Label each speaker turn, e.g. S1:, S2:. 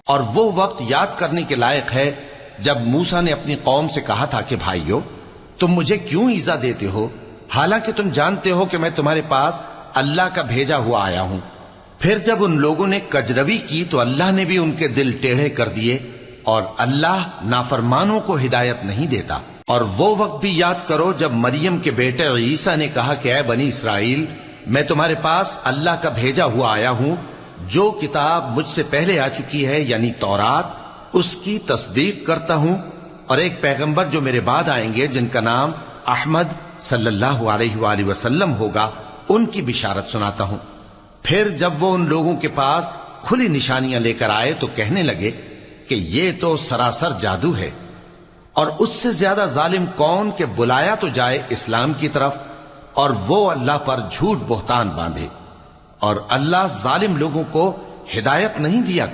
S1: और वो वक्त याद करने के लायक है जब मूसा ने अपनी कौम से कहा था कि भाइयों, तुम मुझे क्यों ईजा देते हो, हालांकि तुम जानते हो कि मैं तुम्हारे पास अल्लाह का भेजा हुआ आया हूं। फिर जब उन लोगों ने कजरवी की तो अल्लाह ने भी उनके दिल टेढ़े कर दिए, और अल्लाह नाफरमानों को हिदायत नहीं देता। और वो वक्त भी याद करो जब मरियम के बेटे ईसा ने कहा कि ऐ बनी इसराइल, मैं तुम्हारे पास अल्लाह का भेजा हुआ आया हूं, जो किताब मुझसे पहले आ चुकी है यानी तौरात, उसकी तस्दीक करता हूं, और एक पैगंबर जो मेरे बाद आएंगे जिनका नाम अहमद सल्लल्लाहु अलैहि वसल्लम होगा, उनकी बिशारत सुनाता हूं। फिर जब वो उन लोगों के पास खुली निशानियां लेकर आए तो कहने लगे कि ये तो सरासर जादू है, और उससे ज्यादा जालिम कौन के बुलाया तो जाए इस्लाम की तरफ, और वो अल्लाह पर झूठ बोहतान बांधे, और अल्लाह जालिम लोगों को हिदायत नहीं दिया